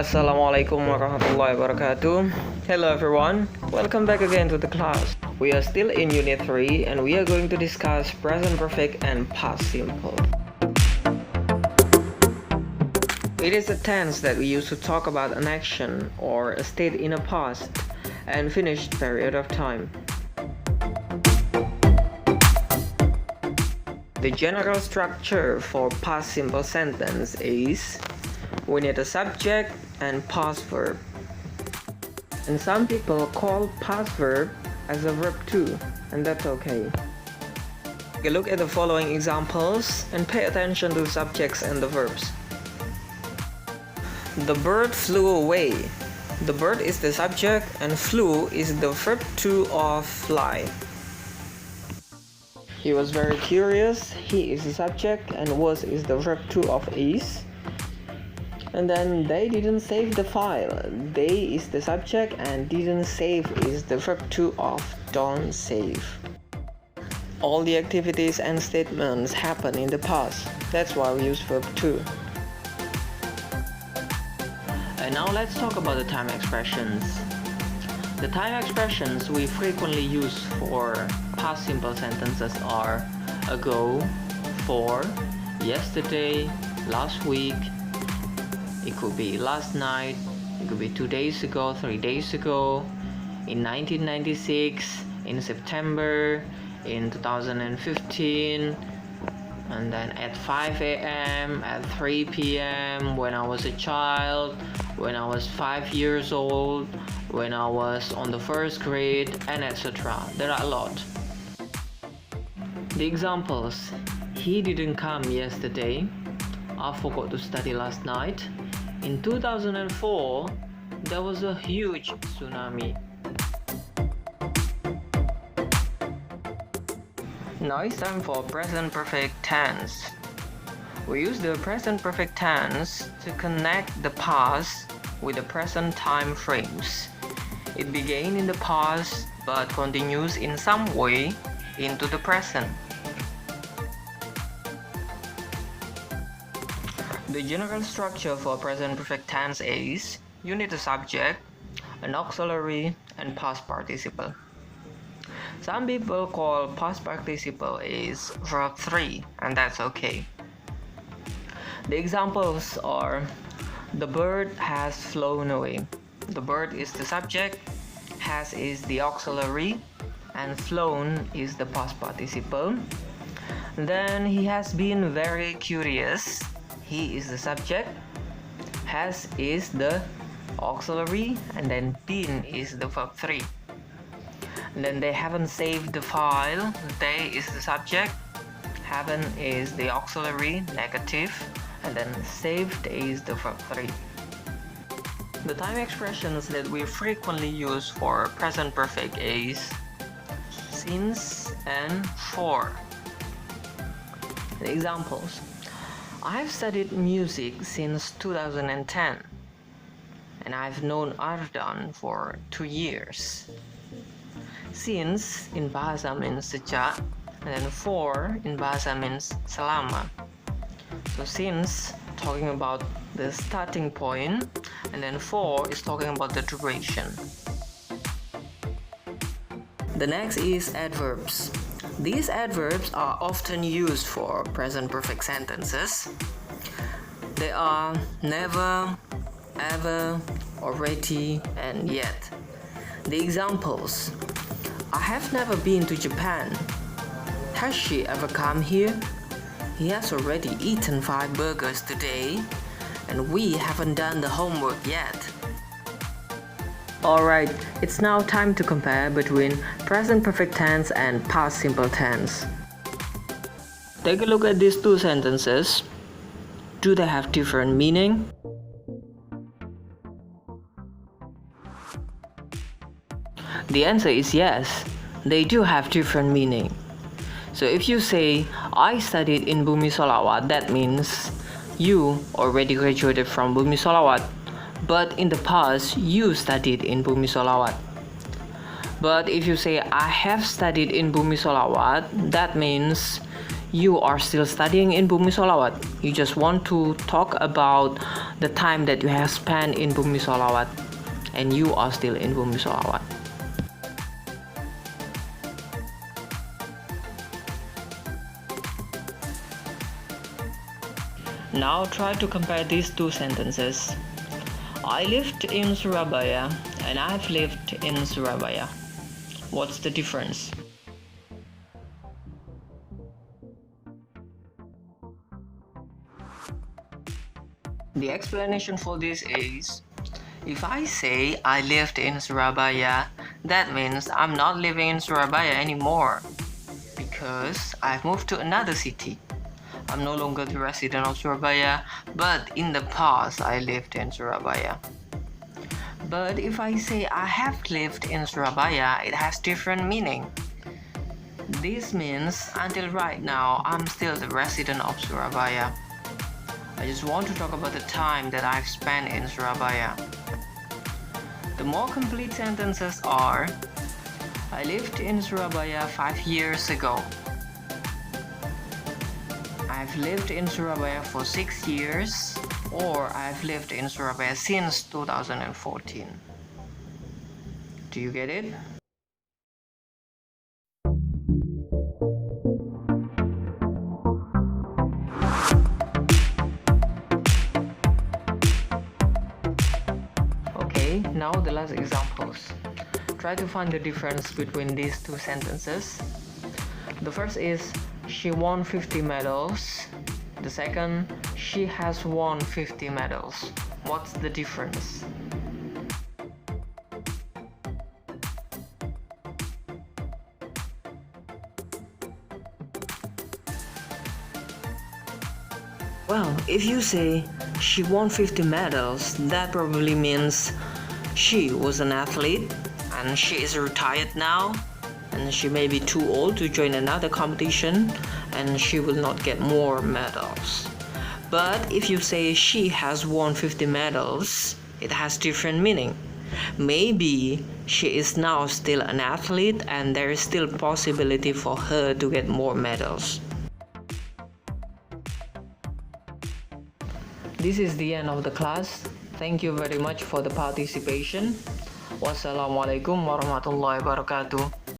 Assalamualaikum warahmatullahi wabarakatuh. Hello everyone, welcome back again to the class. We are still in Unit 3 and we are going to discuss present perfect and past simple. It is a tense that we use to talk about an action or a state in a past and finished period of time. The general structure for past simple sentence is we need a subject and past verb. And some people call past verb as a verb too, and that's okay. Take a look at the following examples and pay attention to the subjects and the verbs. The bird flew away. The bird is the subject and flew is the verb to of fly. He was very curious. He is the subject and was is the verb to of is. And then they didn't save the file. They is the subject and didn't save is the verb to of don't save. All the activities and statements happen in the past. That's why we use verb to. And now let's talk about the time expressions. The time expressions we frequently use for past simple sentences are ago, for, yesterday, last week. It could be last night, it could be 2 days ago, 3 days ago, in 1996, in September, in 2015, and then at 5 a.m., at 3 p.m., when I was a child, when I was 5 years old, when I was on the first grade, and etc. There are a lot. The examples: he didn't come yesterday, I forgot to study last night. In 2004, there was a huge tsunami. Now it's time for present perfect tense. We use the present perfect tense to connect the past with the present time frames. It began in the past but continues in some way into the present. The general structure for present perfect tense is you need a subject, an auxiliary, and past participle. Some people call past participle is verb 3, and that's okay. The examples are the bird has flown away. The bird is the subject, has is the auxiliary, and flown is the past participle. Then he has been very curious. He is the subject, has is the auxiliary, and then been is the verb 3. And then they haven't saved the file. They is the subject, haven't is the auxiliary, negative, and then saved is the verb 3. The time expressions that we frequently use for present perfect is since and for. The examples: I've studied music since 2010 and I've known Ardan for 2 years. Since in bahasa means sejak, and then for in bahasa means selama. So since talking about the starting point, and then for is talking about the duration. The next is adverbs. These adverbs are often used for present perfect sentences. They are never, ever, already, and yet. The examples: I have never been to Japan. Has she ever come here? He has already eaten 5 burgers today, and we haven't done the homework yet. Alright, it's now time to compare between present perfect tense and past simple tense. Take a look at these two sentences. Do they have different meaning? The answer is yes, they do have different meaning. So if you say, I studied in Bumi Shalawat, that means you already graduated from Bumi Shalawat. But in the past, you studied in Bumi Shalawat. But if you say, I have studied in Bumi Shalawat, that means you are still studying in Bumi Shalawat. You just want to talk about the time that you have spent in Bumi Shalawat, and you are still in Bumi Shalawat. Now try to compare these two sentences. I lived in Surabaya and I've lived in Surabaya. What's the difference? The explanation for this is, if I say I lived in Surabaya, that means I'm not living in Surabaya anymore, because I've moved to another city. I'm no longer the resident of Surabaya, but in the past I lived in Surabaya. But if I say I have lived in Surabaya, it has different meaning. This means until right now I'm still the resident of Surabaya. I just want to talk about the time that I've spent in Surabaya. The more complete sentences are, I lived in Surabaya 5 years ago. I've lived in Surabaya for 6 years, or I've lived in Surabaya since 2014. Do you get it? Okay, now the last examples. Try to find the difference between these two sentences. The first is, she won 50 medals. The second, she has won 50 medals. What's the difference? Well, if you say she won 50 medals, that probably means she was an athlete and she is retired now, and she may be too old to join another competition, and she will not get more medals. But if you say she has won 50 medals, it has different meaning. Maybe she is now still an athlete and there is still possibility for her to get more medals. This is the end of the class. Thank you very much for the participation. Wassalamualaikum warahmatullahi wabarakatuh.